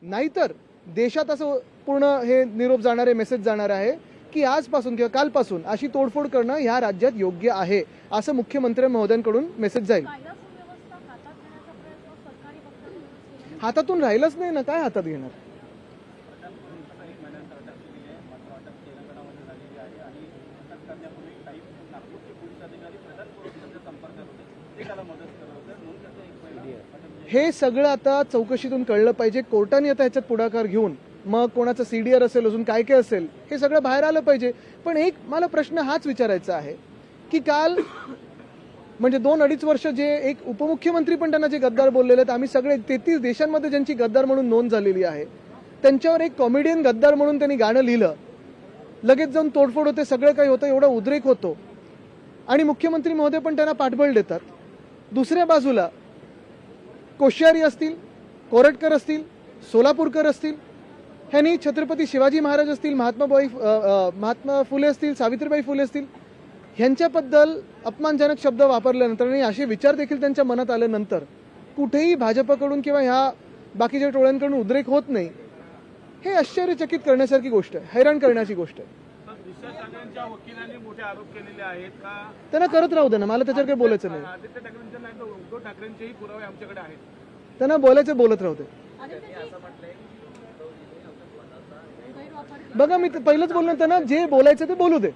नाहीतर देशात असं पूर्ण हे निरोप जाणार आहे, मेसेज जाणार आहे की आजपासून किंवा कालपासून अशी तोडफोड करणं ह्या राज्यात योग्य आहे, असं मुख्यमंत्री महोदयांकडून मेसेज जाईल. हातातून राहिलंच नाही ना, काय हातात घेणार. हे सगळं आता चौकशीतून कळलं पाहिजे. कोर्टाने आता ह्याच्यात पुढाकार घेऊन मग कोणाचं सीडीआर असेल, अजून काय काय असेल, हे सगळं बाहेर आलं पाहिजे. पण एक मला प्रश्न हाच विचारायचा आहे की काल म्हणजे 2-2.5 वर्ष जे एक उपमुख्यमंत्री पण त्यांना जे गद्दार बोललेले आहेत, आम्ही सगळे 33 देशांमध्ये ज्यांची गद्दार म्हणून नोंद झालेली आहे, त्यांच्यावर एक कॉमेडियन गद्दार म्हणून त्यांनी गाणं लिहिलं, लगेच जाऊन तोडफोड होते, सगळं काही होतं, एवढा उद्रेक होतो आणि मुख्यमंत्री महोदय पण त्यांना पाठबळ देतात. दुसऱ्या बाजूला कोश्यारी असतील, कोरटकर असतील, सोलापूरकर असतील, ह्यांनी छत्रपती शिवाजी महाराज असतील, महात्मा फुले असतील, सावित्रीबाई फुले असतील, ह्यांच्याबद्दल अपमानजनक शब्द वापरल्यानंतर आणि असे विचार देखील त्यांच्या मनात आल्यानंतर कुठेही भाजपकडून किंवा ह्या बाकीच्या टोळ्यांकडून उद्रेक होत नाही, हे आश्चर्यचकित करण्यासारखी गोष्ट आहे, हैराण करण्याची गोष्ट आहे. वकिलांनी मोठे आरोप केलेले आहेत का? त्यांना करत राहू दे ना, मला त्याच्यावर काही बोलायचं नाही. आदित्य ठाकरेंच्या नाही तर उद्धव ठाकरेंचेही पुरावे आमच्याकडे आहेत. त्यांना बोलायचं बोलत राहू दे. बघा, मी पहिलंच बोललो त्यांना, जे बोलायचं ते बोलू दे.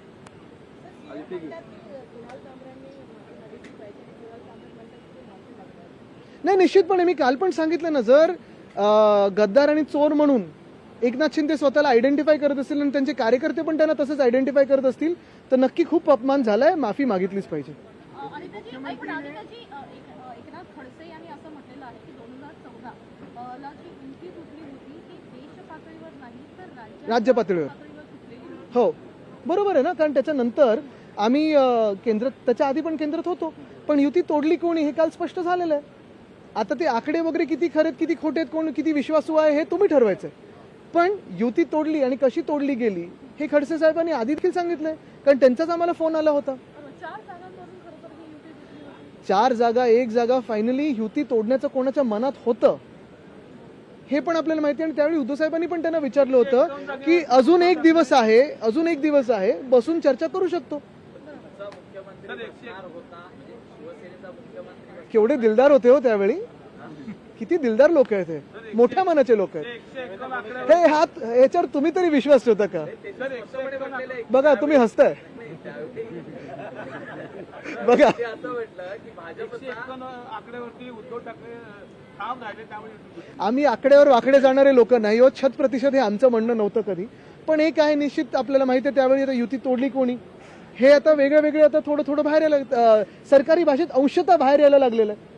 नाही, निश्चितपणे मी काल पण सांगितलं ना, जर गद्दार आणि चोर म्हणून एकनाथ शिंदे स्वतःला आयडेंटिफाय करत असतील आणि त्यांचे कार्यकर्ते पण त्यांना तसंच आयडेंटिफाय करत असतील तर नक्की खूप अपमान झालाय, माफी मागितलीच पाहिजे. राज्य पातळीवर हो, बरोबर आहे ना, कारण त्याच्यानंतर आम्ही त्याच्या आधी पण केंद्रात होतो, पण युती तोडली कोणी हे काल स्पष्ट झालेलं आहे. आता ते आकडे वगैरे किती खरे किती खोटे आहेत, कोण किती विश्वासू आहे हे तुम्ही ठरवायचंय. पण युती तोडली आणि कशी तोडली गेली हे खडसे साहेबांनी आधी देखील सांगितलंय, कारण त्यांचाच आम्हाला फोन आला होता. 4 जागा 1 जागा फायनली युती तोडण्याचं कोणाच्या मनात होतं हे पण आपल्याला माहिती आहे. आणि त्यावेळी उद्धव साहेबांनी पण त्यांना विचारलं होतं की अजून एक दिवस आहे, बसून चर्चा करू शकतो. केवढे दिलदार होते हो त्यावेळी, किती दिलदार लोक आहेत, हे मोठ्या मनाचे लोक आहेत. हे हात याच्यावर तुम्ही तरी विश्वास ठेवता का? बघा, तुम्ही हसताय. बघा, आम्ही आकड्यावर वाकडे जाणारे लोक नाही आहोत. 100% हे आमचं म्हणणं नव्हतं कधी. पण एक आहे निश्चित, आपल्याला माहिती आहे त्यावेळी आता युती तोडली कोणी हे आता वेगळे आता थोडं बाहेर यायला, सरकारी भाषेत अंशतः बाहेर यायला लागलेलं आहे.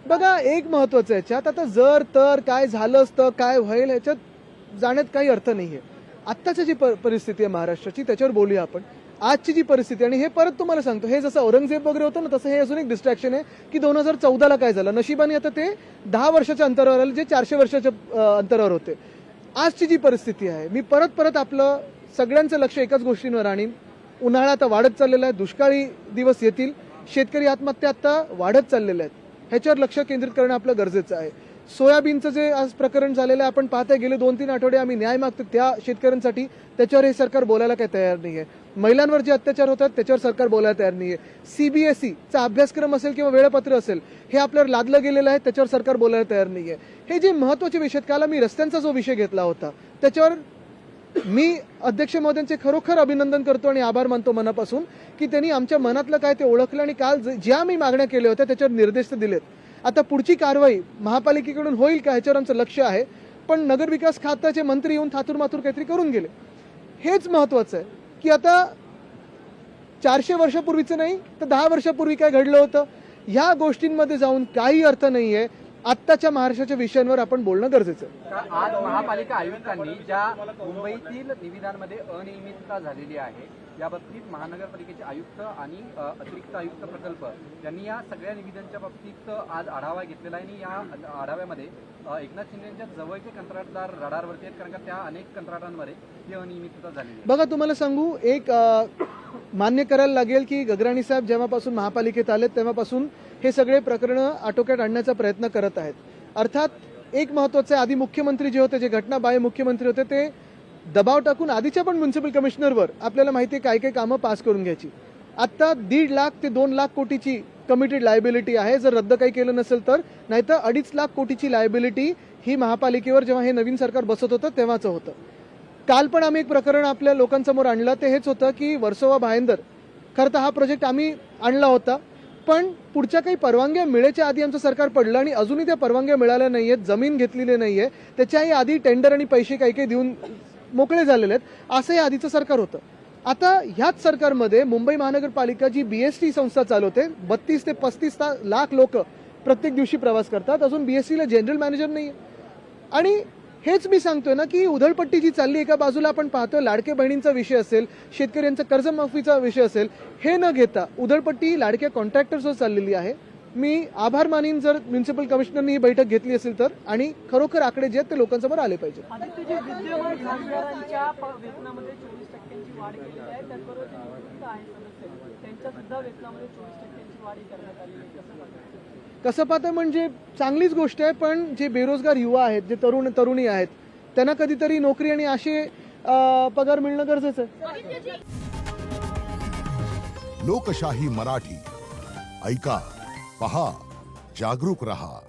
बघा, एक महत्वाचं याच्यात, आता जर तर काय झालं असतं, काय होईल ह्याच्यात जाण्यात काही अर्थ नाहीये. आत्ताची जी परिस्थिती आहे महाराष्ट्राची त्याच्यावर बोलूया आपण. आजची जी परिस्थिती, आणि हे परत तुम्हाला सांगतो, हे जसं औरंगजेब वगैरे होतं ना, तसं हे अजून एक डिस्ट्रॅक्शन आहे की 2014ला काय झालं. नशिबाने आता ते 10 वर्षाच्या अंतरावर आले, जे 400 वर्षाच्या अंतरावर होते. आजची जी परिस्थिती आहे, मी परत आपलं सगळ्यांचं लक्ष एकाच गोष्टींवर आणीन. उन्हाळा आता वाढत चाललेला आहे, दुष्काळी दिवस येतील, शेतकरी आत्महत्या आता वाढत चाललेल्या आहेत, ह्याच्यावर लक्ष केंद्रित करणं आपलं गरजेचं आहे. सोयाबीनचं जे आज प्रकरण झालेलं आहे, आपण पाहताय गेले 2-3 आठवडे आम्ही न्याय मागतो त्या शेतकऱ्यांसाठी, त्याच्यावर हे सरकार बोलायला काही तयार नाहीये. महिलांवर जे अत्याचार होतात त्याच्यावर सरकार बोलायला तयार नाहीये. सीबीएसईचा अभ्यासक्रम असेल किंवा वेळापत्र असेल, हे आपल्यावर लादलं गेलेलं आहे, त्याच्यावर सरकार बोलायला तयार नाहीये. हे जे महत्वाचे विषय आहेत, काल मी रस्त्यांचा जो विषय घेतला होता त्याच्यावर मी अध्यक्ष महोदयांचे खरोखर अभिनंदन करतो आणि आभार मानतो मनापासून की त्यांनी आमच्या मनातलं काय ते ओळखलं आणि काल ज्या मी मागण्या केल्या होत्या त्याच्यावर निर्देश दिलेत. आता पुढची कारवाई महापालिकेकडून होईल का ह्याच्यावर आमचं लक्ष आहे. पण नगरविकास खात्याचे मंत्री येऊन थातूर काहीतरी करून गेले, हेच महत्वाचं आहे की आता 400 वर्षापूर्वीचं नाही तर 10 वर्षापूर्वी काय घडलं होतं ह्या गोष्टींमध्ये जाऊन काही अर्थ नाहीये. आत्ताच्या महाराष्ट्राच्या विषयांवर आपण बोलणं गरजेचं आहे. आज महापालिका आयुक्तांनी ज्या मुंबईतील निविदांमध्ये अनियमितता झालेली आहे या बाबतीत महानगरपालिकेचे आयुक्त आणि अतिरिक्त आयुक्त प्रकल्प यांनी या सगळ्या निविदांच्या बाबतीत आज आढावा घेतलेला आहे. आणि या आढाव्यामध्ये एकनाथ शिंदेच्या जवळचे कंत्राटदार रडारवरती आहेत, कारण का त्या अनेक कंत्राटांमध्ये ही अनियमितता झाली. बघा, तुम्हाला सांगू, एक मान्य करायला लागेल की गगराणी साहेब जेव्हापासून महापालिकेत आलेत तेव्हापासून हे सगळे प्रकरणं आटोक्यात आणण्याचा प्रयत्न करत आहेत. अर्थात एक महत्वाचं आहे, आधी मुख्यमंत्री जे होते, जे घटनाबाह्य मुख्यमंत्री होते, ते दबाव टाकून आधीच्या पण म्युन्सिपल कमिशनरवर आपल्याला माहिती आहे काय काय कामं पास करून घ्यायची. आता 1.5 लाख ते 2 लाख कोटीची कमिटेड लायबिलिटी आहे जर रद्द काही केलं नसेल तर, नाहीतर 2.5 लाख कोटीची लायबिलिटी ही महापालिकेवर जेव्हा हे नवीन सरकार बसत होतं तेव्हाचं होतं. काल पण आम्ही एक प्रकरण आपल्या लोकांसमोर आणलं, ते हेच होतं की वर्सोवा भायंदर, खरं तर हा प्रोजेक्ट आम्ही आणला होता, पण पुढच्या काही परवानग्या मिळायच्या आधी आमचं सरकार पडलं आणि अजूनही त्या परवानग्या मिळाल्या नाहीयेत, जमीन घेतलेली नाहीये, त्याच्याही आधी टेंडर आणि पैसे काही काही देऊन मोकळे झालेले आहेत, असं हे आधीचं सरकार होतं. आता ह्याच सरकारमध्ये मुंबई महानगरपालिका जी BST संस्था चालवते, 32 ते 35 लाख लोक प्रत्येक दिवशी प्रवास करतात, अजून BSTला जनरल मॅनेजर नाहीये. आणि हेच मी सांगतोय ना की उधळपट्टी जी चालली, एका बाजूला आपण पाहतोय लाडके बहिणींचा विषय असेल, शेतकऱ्यांचा कर्जमाफीचा विषय असेल, हे न घेता उधळपट्टी लाडक्या कॉन्ट्रॅक्टर्सवर चाललेली आहे. मी आभार मानीन जर म्युन्सिपल कमिशनरनी ही बैठक घेतली असेल तर, आणि खरोखर आकडे जे आहेत ते लोकांसमोर आले पाहिजे. आदित्य, जे विद्यमान खासदारांच्या वेतनामध्ये 24% वाढ केली आहे, त्याचबरोबर जे निवृत्त आहे सदस्य त्यांच्या सुद्धा वेतनामध्ये 24% वाढ करण्यात आली आहे. कसं पाहतं म्हणजे चांगलीच गोष्ट आहे, पण जे बेरोजगार युवा आहेत, जे तरुणी आहेत, त्यांना कधीतरी नोकरी आणि असे पगार मिळणं गरजेचं आहे. लोकशाही मराठी ऐका, पहा, जागरूक रहा.